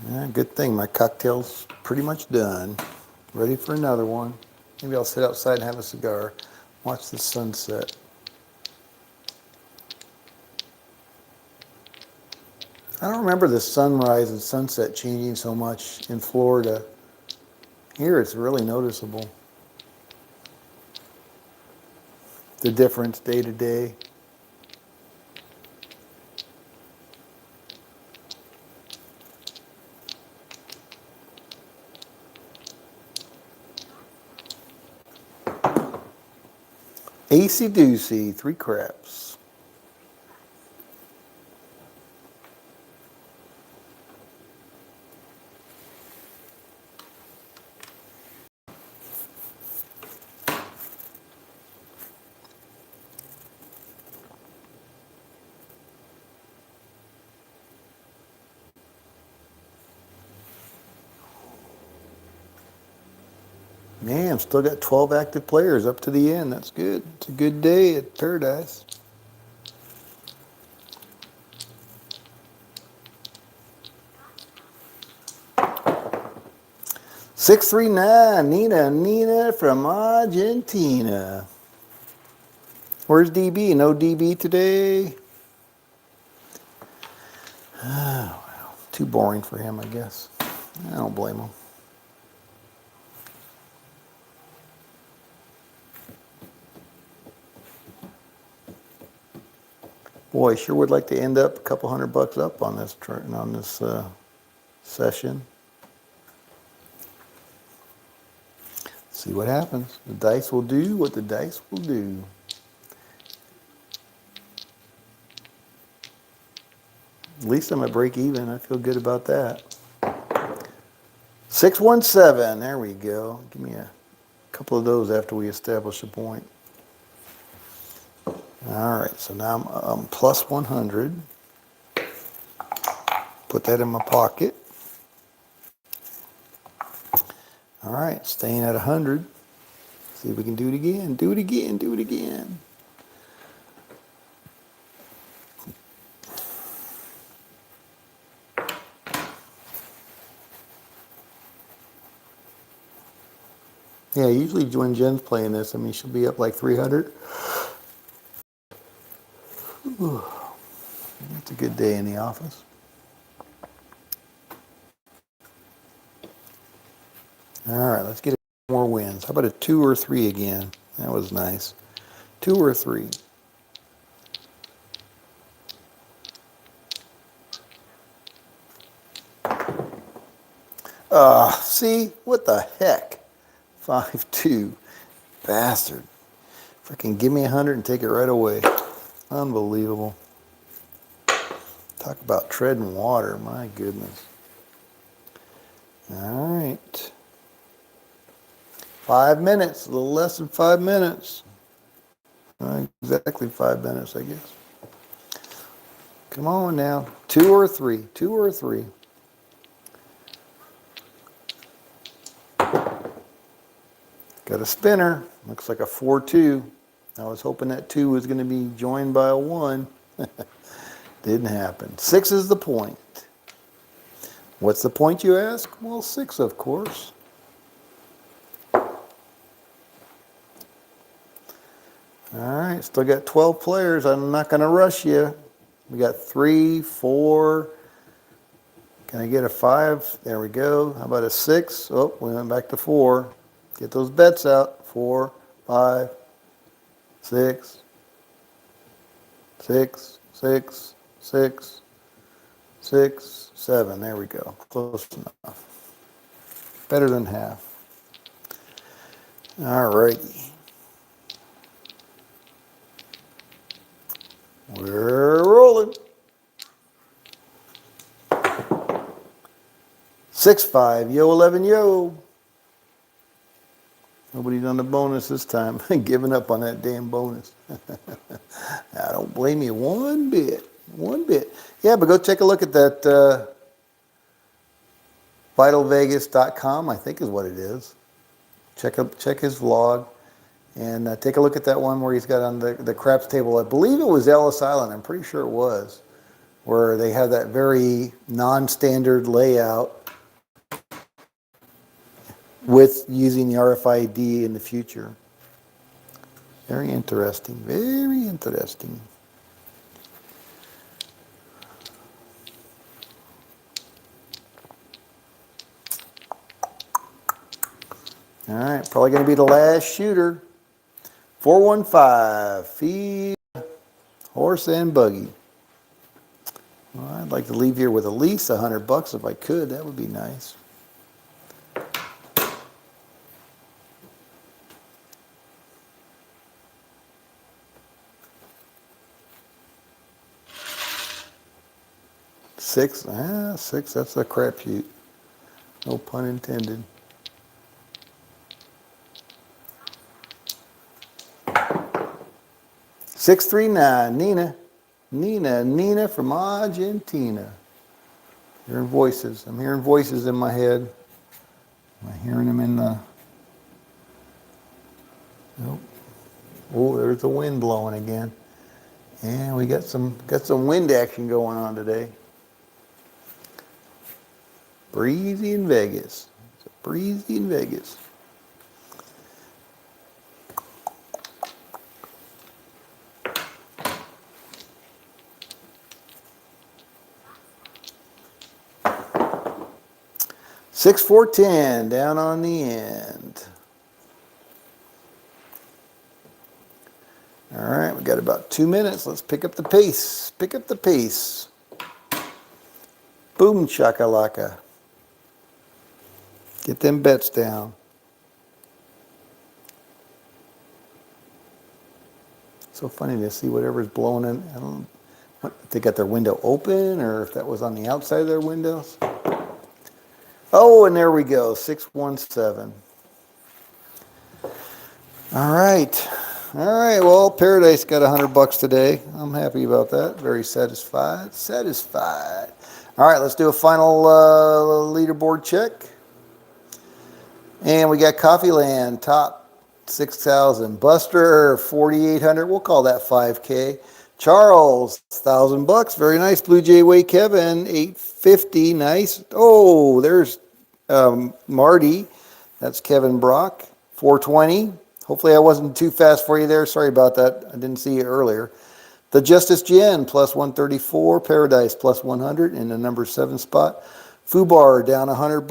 Yeah, good thing my cocktail's pretty much done. Ready for another one. Maybe I'll sit outside and have a cigar. Watch the sunset. I don't remember the sunrise and sunset changing so much in Florida. Here it's really noticeable. The difference day to day. Acey Doocy, 3 craps. Man, still got 12 active players up to the end. That's good. It's a good day at Paradise. $639, Nina from Argentina. Where's DB? No DB today? Oh, well, too boring for him, I guess. I don't blame him. Boy, I sure would like to end up a couple $100 up on this session. See what happens. The dice will do what the dice will do. At least I'm at break even. I feel good about that. 617. There we go. Give me a couple of those after we establish a point. All right, so now I'm plus 100. Put that in my pocket. All right, staying at 100. See if we can do it again. Do it again. Do it again. Yeah, usually when Jen's playing this, I mean, she'll be up like 300. It's a good day in the office. All right, let's get more wins. How about a 2 or 3 again? That was nice. 2 or 3. See? What the heck? 5-2. Bastard. Freaking give me 100 and take it right away. Unbelievable. Talk about treading water. My goodness. All right. 5 minutes. A little less than 5 minutes. Exactly 5 minutes, I guess. Come on now. 2 or 3. 2 or 3. Got a spinner. Looks like a 4-2. I was hoping that 2 was going to be joined by a 1. Didn't happen. 6 is the point. What's the point, you ask? Well, 6, of course. All right, still got 12 players. I'm not going to rush you. We got 3, 4. Can I get a 5? There we go. How about a 6? Oh, we went back to 4. Get those bets out. 4, 5, 6, 6, 6, 6, 6, 7. There we go. Close enough. Better than half. All righty. We're rolling. 6-5. Yo, 11, yo. Nobody's on the bonus this time. Giving up on that damn bonus. I don't blame you one bit. One bit. Yeah, but go take a look at that vitalvegas.com, I think is what it is. Check his vlog and take a look at that one where he's got on the craps table. I believe it was Ellis Island. I'm pretty sure it was. Where they have that very non-standard layout with using the RFID in the future. Very interesting. Very interesting. All right, probably going to be the last shooter. 415, feed, horse and buggy. Well, I'd like to leave here with at least $100 if I could. That would be nice. Six, that's a crapshoot. No pun intended. $639, Nina from Argentina. Hearing voices. I'm hearing voices in my head. Am I hearing them in the? Nope. Oh, there's the wind blowing again. And we got some wind action going on today. Breezy in Vegas. It's breezy in Vegas. Six, 4, 10 down on the end. All right, we got about 2 minutes. Let's pick up the pace. Pick up the pace. Boom shakalaka. Get them bets down. So funny to see whatever's blowing in. I don't know if they got their window open or if that was on the outside of their windows. Oh, and there we go, 617. All right. All right, well, Paradise got $100 today. I'm happy about that. Very satisfied. Satisfied. All right, let's do a final leaderboard check. And we got Coffeeland, top 6,000. Buster, 4,800. We'll call that 5K. Charles, $1,000. Very nice. Blue Jay Way Kevin, 850. Nice. Oh, there's Marty. That's Kevin Brock, 420. Hopefully I wasn't too fast for you there. Sorry about that. I didn't see you earlier. The Justice Jen, plus 134. Paradise, plus 100 in the number 7 spot. Fubar, down $100.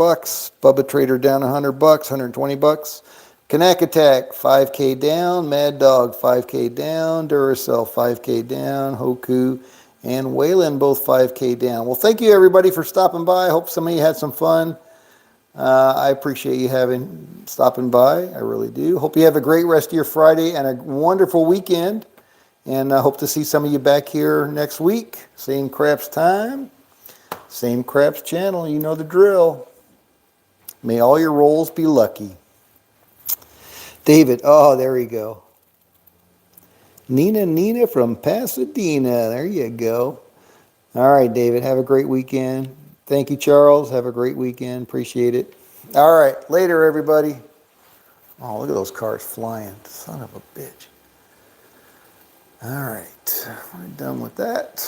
Bubba Trader, down $100, $120. Kanak Attack, 5K down. Mad Dog, 5K down. Duracell, 5K down. Hoku and Waylon, both 5K down. Well, thank you, everybody, for stopping by. I hope some of you had some fun. I appreciate you stopping by. I really do. Hope you have a great rest of your Friday and a wonderful weekend. And I hope to see some of you back here next week. Same Craps time, same Craps channel. You know the drill. May all your rolls be lucky. David, oh, there you go. Nina from Pasadena. There you go. All right, David, have a great weekend. Thank you, Charles. Have a great weekend. Appreciate it. All right, later, everybody. Oh, look at those cars flying. Son of a bitch. All right, we're done with that.